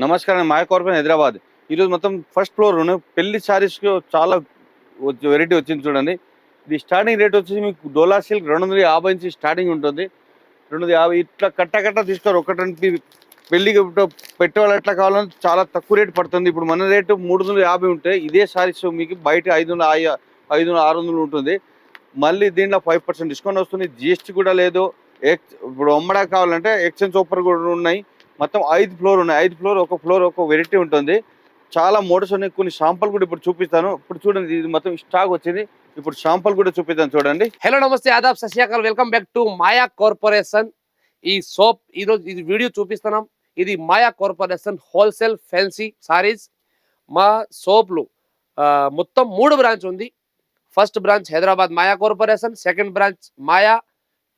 నమస్కారం మాయ కార్పొరేషన్ హైదరాబాద్. ఈరోజు మొత్తం ఫస్ట్ ఫ్లోర్ పెళ్లి సారీస్ చాలా వెరైటీ వచ్చింది చూడండి. ఇది స్టార్టింగ్ రేట్ వచ్చేసి మీకు డోలా సిల్క్ 250 నుంచి స్టార్టింగ్ ఉంటుంది. 250 ఇట్లా కట్ట తీసుకోరు. ఒకటి పెళ్లికి పెట్టే వాళ్ళు ఎట్లా కావాలంటే చాలా తక్కువ రేటు పడుతుంది. ఇప్పుడు మన రేటు 350 ఉంటాయి. ఇదే సారీస్ మీకు బయట 500 600 ఉంటుంది. మళ్ళీ దీంట్లో 5% డిస్కౌంట్ వస్తుంది. జిఎస్టీ కూడా లేదు. ఇప్పుడు అమ్మడా కావాలంటే ఎక్స్చేంజ్ ఆఫర్ కూడా ఉన్నాయి. మొత్తం 5 ఫ్లోర్ ఉన్నాయి. 5 ఫ్లోర్ ఒక ఫ్లోర్ ఒక వెరైటీ ఉంటుంది. చాలా మోడల్స్ ఉన్నాయి. కొన్ని షాంపుల్ కూడా ఇప్పుడు చూపిస్తాను. ఇప్పుడు చూడండి, ఇది మొత్తం స్టాక్ వచ్చింది. ఇప్పుడు షాంపుల్ కూడా చూపిస్తాను చూడండి. హలో నమస్తే ఆదాబ్ సత్యాకాల్ welcome back to Maya corporation. ఈ సోప్ ఈరోజు ఇది వీడియో చూపిస్తున్నాం. ఇది Maya corporation wholesale fancy saris. మా సోప్లు మొత్తం 3 బ్రాంచ్ ఉంది. First branch Hyderabad Maya corporation, second branch Maya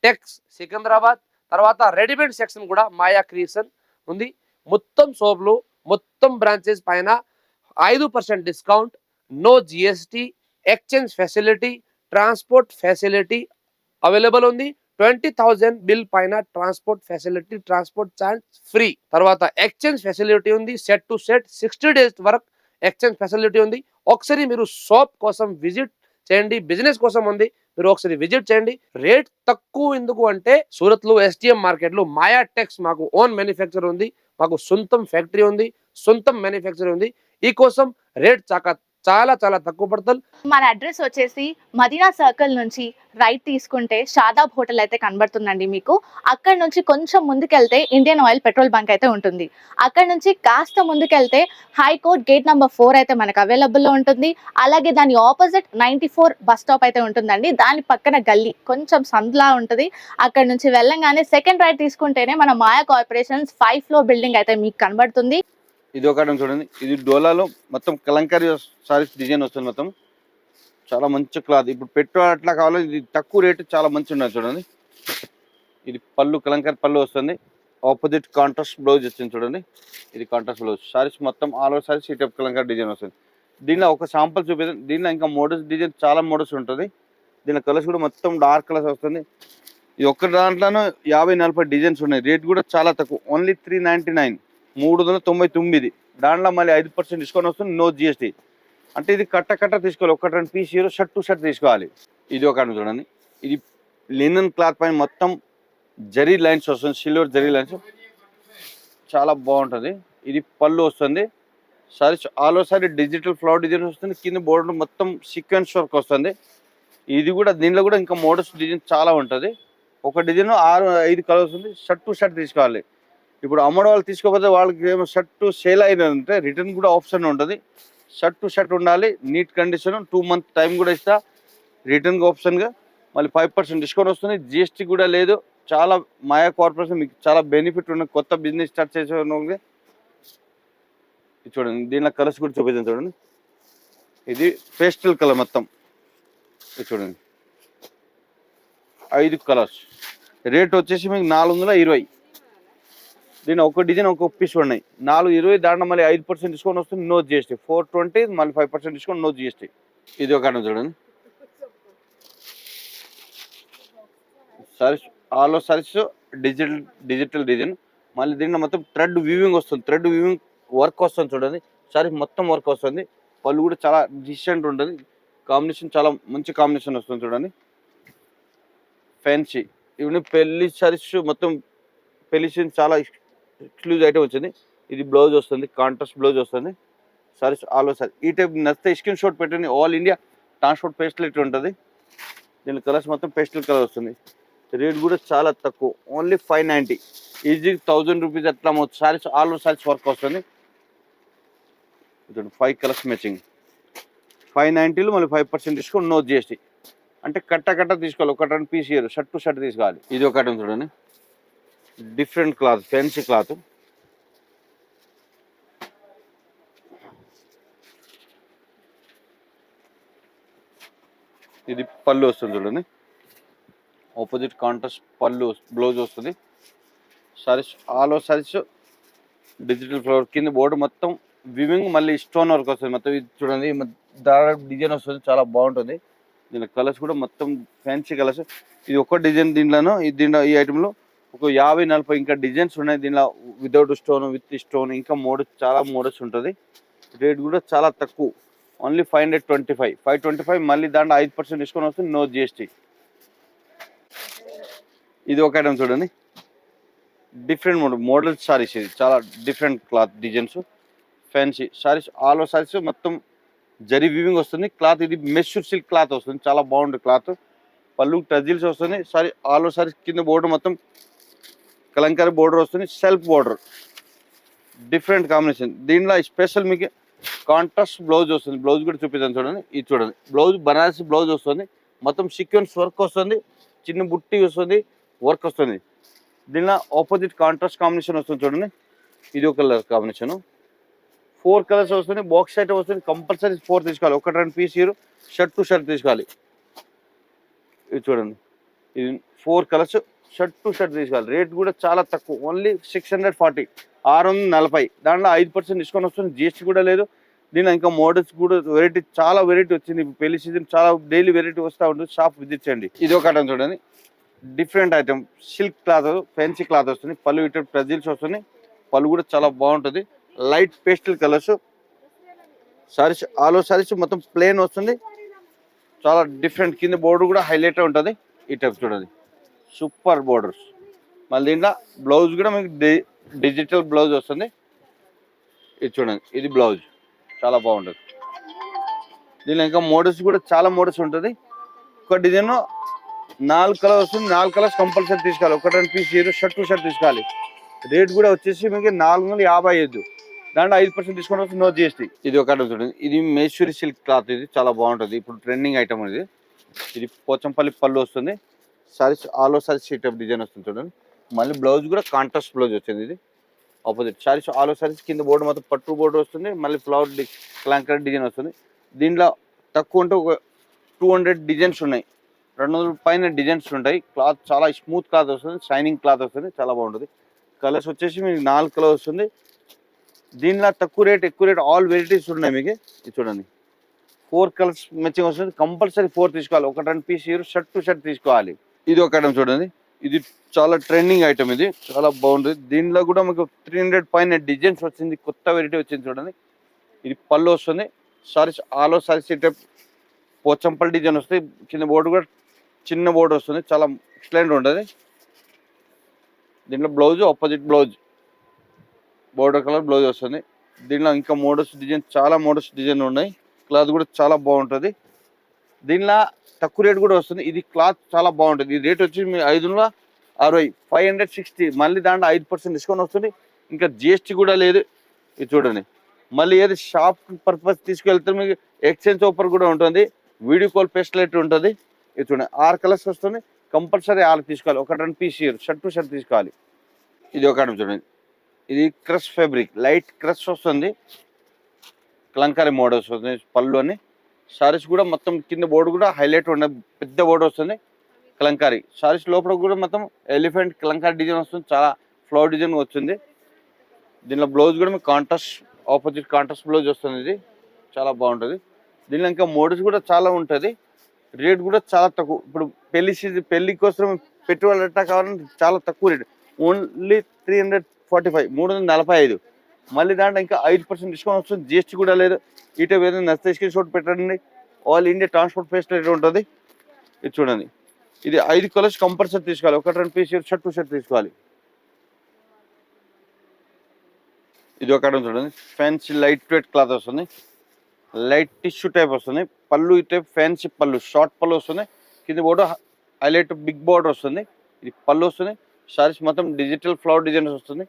Tex Secunderabad, తర్వాత రెడీమేడ్ సెక్షన్ కూడా మాయా క్రియేషన్ ఉంది. మొత్తం సోప్లు మొత్తం బ్రాంచెస్ పైన 5% discount, no GST, exchange facility, transport facility available ఉంది. 20,000 బిల్ పైన transport facility, transport charge free. తర్వాత ఎక్స్చేంజ్ ఫెసిలిటీ ఉంది. సెట్ టు సెట్ 60 డేస్ వరకు ఎక్స్చేంజ్ ఫెసిలిటీ ఉంది. ఒకసారి మీరు షాప్ కోసం విజిట్ చేయండి. బిజినెస్ కోసం ఉంది, మీరు ఒకసారి విజిట్ చేయండి. రేట్ తక్కువ ఎందుకు అంటే సూరత్ లో ఎస్టిఎం మార్కెట్ లో మాయా టెక్స్ మాకు ఓన్ మ్యానుఫ్యాక్చర్ ఉంది. మాకు సొంతం ఫ్యాక్టరీ ఉంది, సొంతం మ్యానుఫ్యాక్చర్ ఉంది. ఈ కోసం రేట్ చాలా చాలా తక్కువ పడుతుంది. మన అడ్రస్ వచ్చేసి మదీనా సర్కిల్ నుంచి రైట్ తీసుకుంటే షాదాబ్ హోటల్ అయితే కనబడుతుందండి మీకు. అక్కడ నుంచి కొంచెం ముందుకెళ్తే ఇండియన్ ఆయిల్ పెట్రోల్ బంక్ అయితే ఉంటుంది. అక్కడ నుంచి కాస్త ముందుకెళ్తే హైకోర్ట్ గేట్ నెంబర్ 4 అయితే మనకు అవైలబుల్లో ఉంటుంది. అలాగే దాని ఆపోజిట్ 94 బస్ స్టాప్ అయితే ఉంటుందండి. దాని పక్కన గల్లీ కొంచెం సందులా ఉంటుంది. అక్కడ నుంచి వెళ్ళంగానే సెకండ్ రైట్ తీసుకుంటేనే మన మాయా కార్పొరేషన్స్ 5 ఫ్లోర్ బిల్డింగ్ అయితే మీకు కనబడుతుంది. ఇది ఒక చూడండి, ఇది డోలాలో మొత్తం కలంకారీ సారీస్ డిజైన్ వస్తుంది. మొత్తం చాలా మంచి క్లాత్. ఇప్పుడు పెట్రోల్ అట్లా కావాలి, ఇది తక్కువ రేటు చాలా మంచి ఉన్నది చూడండి. ఇది పళ్ళు కలంకారీ పళ్ళు వస్తుంది. ఆపోజిట్ కాంట్రాస్ట్ బ్లౌజ్ వచ్చింది చూడండి. ఇది కాంట్రాస్ట్ బ్లౌజ్. సారీస్ మొత్తం ఆల్ ఓవర్ సారీస్ ఈ టైప్ కలంకారీ డిజైన్ వస్తుంది. దీనిలో ఒక శాంపుల్ చూపిస్తుంది. దీనిలో ఇంకా మోడల్స్ డిజైన్ చాలా మోడల్స్ ఉంటుంది. దీనిలో కలర్స్ కూడా మొత్తం డార్క్ కలర్స్ వస్తుంది. ఇది ఒక్క దాంట్లోనూ 50-40 డిజైన్స్ ఉన్నాయి. రేట్ కూడా చాలా తక్కువ, ఓన్లీ 399, 399. దాంట్లో మళ్ళీ 5% డిస్కౌంట్ వస్తుంది, నో జిఎస్టీ. అంటే ఇది కట్ట తీసుకోవాలి. ఒకటి 2 పీస్ షర్ట్ టు షర్ట్ తీసుకోవాలి. ఇది ఒక చూడండి, ఇది లినన్ క్లాత్ పైన మొత్తం జరీ లైన్స్ వస్తుంది, సిల్వర్ జరీ లైన్స్, చాలా బాగుంటుంది. ఇది పళ్ళు వస్తుంది. Sorry all over sorry digital flower design వస్తుంది. కింద బోర్డర్ మొత్తం సీక్వెన్స్ వర్క్ వస్తుంది. ఇది కూడా దీనిలో కూడా ఇంకా మోడల్స్ డిజైన్ చాలా ఉంటుంది. ఒక డిజైన్ 6-5 కలర్స్ ఉంది. షర్ట్ టు షర్ట్ తీసుకోవాలి. ఇప్పుడు అమ్మడం వాళ్ళు తీసుకోకపోతే వాళ్ళకి ఏమో షర్ట్ టు సేల్ అయిందంటే రిటర్న్ కూడా ఆప్షన్ ఉంటుంది. షర్ట్ టు షర్ట్ ఉండాలి, నీట్ కండిషన్. 2 మంత్ టైం కూడా ఇస్తా రిటర్న్ ఆప్షన్గా. మళ్ళీ 5% డిస్కౌంట్ వస్తుంది. జిఎస్టీ కూడా లేదు. చాలా మాయా కార్పొరేషన్ మీకు చాలా బెనిఫిట్ ఉన్న కొత్త బిజినెస్ స్టార్ట్ చేసే చూడండి. దీనిలో కలర్స్ కూడా చూపిస్తాను చూడండి. ఇది పేస్టల్ కలర్ మొత్తం. ఇది చూడండి, 5 కలర్స్. రేట్ వచ్చేసి మీకు 420. దీని ఒక డిజైన్ ఒక పీస్ ఉన్నాయి. 420. దాంట్లో మళ్ళీ 5% డిస్కౌంట్ వస్తుంది, నో జిఎస్టీ. 420 మళ్ళీ 5% డిస్కౌంట్, నో జిఎస్టీ. ఇది ఒక చూడండి. Saris all over saris digital design. మళ్ళీ దీంట్లో మొత్తం థ్రెడ్ వీవింగ్ వస్తుంది. థ్రెడ్ వీవింగ్ వర్క్ వస్తుంది చూడండి. సారీస్ మొత్తం వర్క్ వస్తుంది. పళ్ళు కూడా చాలా డిసెంట్ ఉంటుంది. కాంబినేషన్ చాలా మంచి కాంబినేషన్ వస్తుంది చూడండి. ఫ్యాన్సీ ఇవన్నీ పెళ్లి సారీస్ మొత్తం పెళ్లి సీన్ చాలా ఎక్స్క్లూజివ్ ఐటమ్ వచ్చింది. ఇది బ్లౌజ్ వస్తుంది, కాంట్రాస్ట్ బ్లౌజ్ వస్తుంది. సారీస్ ఆల్ ఓవర్ సారీ ఈ టైప్ నచ్చితే స్క్రీన్ షాట్ పెట్టండి. ఆల్ ఇండియా ట్రాన్స్పోర్ట్ ఫెసిలిటీ ఉంటుంది. దీని కలర్స్ మొత్తం పేస్టల్ కలర్ వస్తుంది. రేట్ కూడా చాలా తక్కువ, ఓన్లీ 590. ఈజీ 1000 రూపీస్ అట్లా saris all over saris work వస్తుంది. 5 కలర్స్ మ్యాచింగ్, 590లో మళ్ళీ 5% డిస్కౌంట్, నో జిఎస్టీ. అంటే కట్ట తీసుకోవాలి. ఒకటి 2 పీస్ షర్ట్ టు షర్ట్ తీసుకోవాలి. ఇది ఒకటి చూడండి, డిఫరెంట్ క్లాత్, ఫ్యాన్సీ క్లాత్. ఇది పళ్ళు వస్తుంది చూడండి. ఆపోజిట్ కాంట్రాస్ట్ పళ్ళు బ్లౌజ్ వస్తుంది. Saris all over saris digital flower. కింద బోర్డు మొత్తం వివింగ్, మళ్ళీ స్టోన్ వర్క్ వస్తుంది మొత్తం. ఇది చూడండి, దాని డిజైన్ వస్తుంది, చాలా బాగుంటుంది. దీని కలర్స్ కూడా మొత్తం ఫ్యాన్సీ కలర్స్. ఇది ఒక్క డిజైన్ దీంట్లోనూ. ఈ ఐటెంలో ఒక 50-40 ఇంకా డిజైన్స్ ఉన్నాయి దీనిలో. వితౌట్ స్టోన్, విత్ స్టోన్, ఇంకా చాలా మోడల్స్ ఉంటుంది. రేట్ కూడా చాలా తక్కువ, ఓన్లీ 525. 525 మళ్ళీ దాంట్లో 5% డిస్కౌంట్ వస్తుంది, నో జిఎస్టీ. ఇది ఒక ఐటమ్ చూడండి, డిఫరెంట్ మోడల్ సారీస్. ఇది చాలా different cloth designs, fancy saris. All over saris మొత్తం జరీ వీవింగ్ వస్తుంది. క్లాత్ ఇది మెష్యూర్ సిల్క్ క్లాత్ వస్తుంది, చాలా బాగుంటుంది క్లాత్. పళ్ళు టజిల్స్ వస్తుంది. సారీ ఆల్ ఓవర్ సారీస్ కింద బోర్డర్ మొత్తం కలంకారీ బోర్డర్ వస్తుంది, సెల్ఫ్ బోర్డర్, డిఫరెంట్ కాంబినేషన్. దీనిలో స్పెషల్ మీకు కాంట్రాస్ట్ బ్లౌజ్ వస్తుంది. బ్లౌజ్ కూడా చూపిస్తాను చూడండి. ఇది చూడండి, బ్లౌజ్ బనారసి బ్లౌజ్ వస్తుంది, మొత్తం సీక్వెన్స్ వర్క్ వస్తుంది, చిన్న బుట్టి వస్తుంది, వర్క్ వస్తుంది. దీనిలో ఆపోజిట్ కాంట్రాస్ట్ కాంబినేషన్ వస్తుంది చూడండి. ఇది ఒక కలర్ కాంబినేషన్. 4 కలర్స్ వస్తుంది. బాక్స్ ఐటమ్ వస్తుంది, కంపల్సరీ 4 తీసుకోవాలి. 1-2 piece hero shirt to shirt తీసుకోవాలి. ఇది చూడండి, ఇది 4 కలర్స్ షర్ట్ టు షర్ట్ తీసుకోవాలి. రేట్ కూడా చాలా తక్కువ, ఓన్లీ 640, 640. దాంట్లో 5% డిస్కౌంట్ వస్తుంది, జిఎస్టీ కూడా లేదు. దీనిలో ఇంకా మోడల్స్ కూడా వెరైటీ, చాలా వెరైటీ వచ్చింది. పెళ్లి సీజన్ చాలా డైలీ వెరైటీ వస్తూ ఉంటుంది, షాప్ విజిట్ చేయండి. ఇది ఒక ఐటమ్ చూడండి, different item, silk cloth, fancy cloth వస్తుంది. పళ్ళు ఇటు ప్రజిల్స్ వస్తుంది, పళ్ళు కూడా చాలా బాగుంటుంది. Light pastel colours saris, all over saris మొత్తం ప్లేన్ వస్తుంది, చాలా డిఫరెంట్. కింద బోర్డర్ కూడా హైలైట్ ఉంటుంది. ఈ టైప్ చూడండి, సూపర్ బోర్డర్స్. మళ్ళీ దీంట్లో బ్లౌజ్ కూడా మీకు డిజిటల్ బ్లౌజ్ వస్తుంది. ఇది చూడండి, ఇది బ్లౌజ్ చాలా బాగుంటుంది. దీనిలో ఇంకా మోడల్స్ కూడా చాలా మోడల్స్ ఉంటుంది. ఒక డిజైన్ 4 కలర్ వస్తుంది, 4 కలర్స్ కంపల్సరీ తీసుకోవాలి. 1-2 piece hero shirt to shirt తీసుకోవాలి. రేట్ కూడా వచ్చేసి మీకు 455. దాంట్లో 5% డిస్కౌంట్ వస్తుంది, నో జిఎస్టీ. ఇది ఒక ఐటమ్ చూడండి, ఇది మేశ్వరి సిల్క్ క్లాత్. ఇది చాలా బాగుంటుంది, ఇప్పుడు ట్రెండింగ్ ఐటమ్ ఇది. ఇది పోచంపల్లి పళ్ళు వస్తుంది. Saris all over saris sheet of design వస్తుంది చూడండి. మళ్ళీ బ్లౌజ్ కూడా కాంట్రాస్ట్ బ్లౌజ్ వచ్చింది. ఇది opposite saris, all over saris కింద బోర్డు మొత్తం పట్టు బోర్డు వస్తుంది, మళ్ళీ ఫ్లవర్ కలంకారీ డిజైన్ వస్తుంది. దీంట్లో తక్కువ అంటే ఒక 200 డిజైన్స్ ఉన్నాయి, 200 పైన డిజైన్స్ ఉంటాయి. క్లాత్ చాలా స్మూత్ క్లాత్ వస్తుంది, షైనింగ్ క్లాత్ వస్తుంది, చాలా బాగుంటుంది. కలర్స్ వచ్చేసి మీకు 4 కలర్ వస్తుంది. దీనిలో తక్కువ రేట్, ఎక్కువ రేట్, ఆల్ వెరైటీస్ ఉన్నాయి మీకు. ఇది చూడండి, 4 కలర్స్ మ్యాచింగ్ వస్తుంది, కంపల్సరీ 4 తీసుకోవాలి. 1-2 piece hero shirt to shirt తీసుకోవాలి. ఇది ఒక ఐటమ్ చూడండి, ఇది చాలా ట్రెండింగ్ ఐటమ్, ఇది చాలా బాగుంటుంది. దీనిలో కూడా మీకు 300 పైన డిజైన్స్ వచ్చింది, కొత్త వెరైటీ వచ్చింది చూడండి. ఇది పళ్ళు వస్తుంది. Saris all over saris type Pochampally design వస్తుంది. కింద బోర్డు కూడా చిన్న బోర్డు వస్తుంది, చాలా ఎక్సలెంట్ ఉంటుంది. దీంట్లో blouse opposite blouse, border colour blouse వస్తుంది. దీనిలో ఇంకా మోడల్స్ డిజైన్, చాలా మోడల్స్ డిజైన్ ఉన్నాయి. క్లాత్ కూడా చాలా బాగుంటుంది. దీనిలో తక్కువ రేట్ కూడా వస్తుంది. ఇది క్లాత్ చాలా బాగుంటుంది. ఈ రేట్ వచ్చి మీ 560, 560. మళ్ళీ దాంట్లో 5% డిస్కౌంట్ వస్తుంది, ఇంకా జిఎస్టీ కూడా లేదు. ఇది చూడండి, మళ్ళీ ఏది షాప్ పర్పస్ తీసుకెళ్తే మీకు ఎక్స్చేంజ్ ఆఫర్ కూడా ఉంటుంది, వీడియో కాల్ ఫెసిలిటీ ఉంటుంది. ఇది చూడండి, 6 కలర్స్ వస్తుంది, కంపల్సరీ 6 తీసుకోవాలి. 1-2 పీస్ షర్ట్ టు షర్ట్ తీసుకోవాలి. ఇది ఒక ఐటమ్ చూడండి, ఇది క్రష్ ఫ్యాబ్రిక్, లైట్ క్రష్ వస్తుంది, కలంకారీ మోడల్స్ వస్తుంది. పళ్ళు అని సారీస్ కూడా మొత్తం కింద బోర్డు కూడా హైలైట్ ఉండే పెద్ద బోర్డు వస్తుంది, కలంకారీ. సారీస్ లోపల కూడా మొత్తం ఎలిఫెంట్ కలంకారీ డిజైన్ వస్తుంది, చాలా ఫ్లవర్ డిజైన్ వచ్చింది. దీనిలో బ్లౌజ్ కూడా మీకు కాంట్రాస్ట్, ఆపోజిట్ కాంట్రాస్ట్ బ్లౌజ్ వస్తుంది. ఇది చాలా బాగుంటుంది. దీనిలో ఇంకా మోడల్స్ కూడా చాలా ఉంటుంది. రేట్ కూడా చాలా తక్కువ. ఇప్పుడు పెళ్లి కోసం పెట్టుబడి ఎట్టా కావాలంటే చాలా తక్కువ రేట్, ఓన్లీ 345, 345. మళ్ళీ దాంట్లో ఇంకా 5% డిస్కౌంట్ వస్తుంది, జిఎస్టీ కూడా లేదు. ఈ టైప్ ఏదైనా నచ్చితే స్క్రీన్ షాట్ పెట్టండి, ఆల్ ఇండియా ట్రాన్స్పోర్ట్ ఫెసిలిటీ ఉంటుంది. ఇది చూడండి, ఇది 5 కలర్స్ కంపల్సరీ తీసుకోవాలి. 1-2 పీస్ షర్ట్ టు షర్ట్ తీసుకోవాలి. ఇది ఒక ఐటమ్ చూడండి, ఫ్యాన్సీ లైట్ వెయిట్ క్లాత్ వస్తుంది, లైట్ టిష్యూ టైప్ వస్తుంది. పళ్ళు ఈ టైప్ ఫ్యాన్సీ పళ్ళు, షార్ట్ పళ్ళు వస్తుంది. కింద బోర్డు హైలైట్ బిగ్ బోర్డర్ వస్తుంది. ఇది పళ్ళు వస్తుంది. సారీస్ మొత్తం డిజిటల్ ఫ్లవర్ డిజైన్స్ వస్తుంది.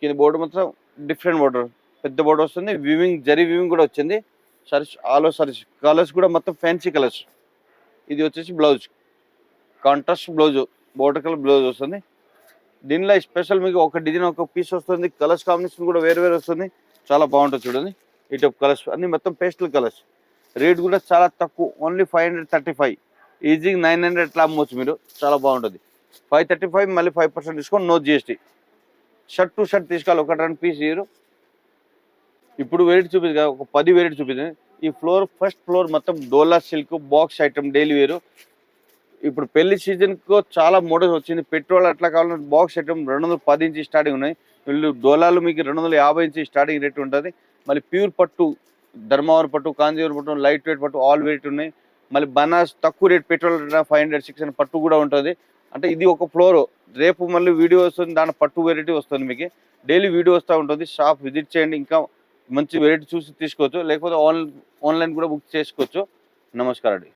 కింద బోర్డు మొత్తం డిఫరెంట్ బోర్డర్, పెద్ద బోర్డర్ వస్తుంది. వివింగ్, జరీ వివింగ్ కూడా వచ్చింది. Saris all over saris, colours కూడా మొత్తం ఫ్యాన్సీ కలర్స్. ఇది వచ్చేసి blouse, contrast blouse, border colour blouse వస్తుంది. దీనిలో స్పెషల్ మీకు ఒక డిజైన్ ఒక పీస్ వస్తుంది, కలర్స్ కాంబినేషన్ కూడా వేరు వేరు వస్తుంది, చాలా బాగుంటుంది చూడండి. ఈ టైప్ కలర్స్ అన్ని మొత్తం పేస్టల్ కలర్స్. రేట్ కూడా చాలా తక్కువ, ఓన్లీ 535. ఈజీగా 900 ఎట్లా అమ్మవచ్చు మీరు, చాలా బాగుంటుంది. 535 మళ్ళీ 5% discount, no GST. Shirt to shirt తీసుకోవాలి. 1-2 పీస్ హీరో. ఇప్పుడు వెరైటీ చూపించగా ఒక 10 వెరైటీ చూపించింది. ఈ ఫ్లోర్, ఫస్ట్ ఫ్లోర్ మొత్తం డోలా సిల్క్ బాక్స్ ఐటమ్, డైలీ వేరు. ఇప్పుడు పెళ్లి సీజన్కు చాలా మోడల్స్ వచ్చింది. పెట్రోల్ అట్లా కావాలంటే బాక్స్ ఐటమ్ 210 ఇంచి స్టార్టింగ్ ఉన్నాయి. వీళ్ళు డోలాలు మీకు 250 ఇంచి స్టార్టింగ్ రేట్ ఉంటుంది. మళ్ళీ ప్యూర్ పట్టు, ధర్మవరం పట్టు, కాంజీవరం పట్టు, లైట్ వెయిట్ పట్టు, ఆల్ వెయిట్ ఉన్నాయి. మళ్ళీ బనాస్ తక్కువ రేట్ పెట్రోల్ 500, 600 పట్టు కూడా ఉంటుంది. అంటే ఇది ఒక ఫ్లోర్. రేపు మళ్ళీ వీడియో వస్తుంది, దాని పట్టు వెరైటీ వస్తుంది. మీకు డైలీ వీడియో వస్తూ ఉంటుంది. షాప్ విజిట్ చేయండి, ఇంకా మంచి వెరైటీ చూసి తీసుకోవచ్చు. లేకపోతే ఆన్లైన్ కూడా బుక్ చేసుకోవచ్చు. నమస్కారం అండి.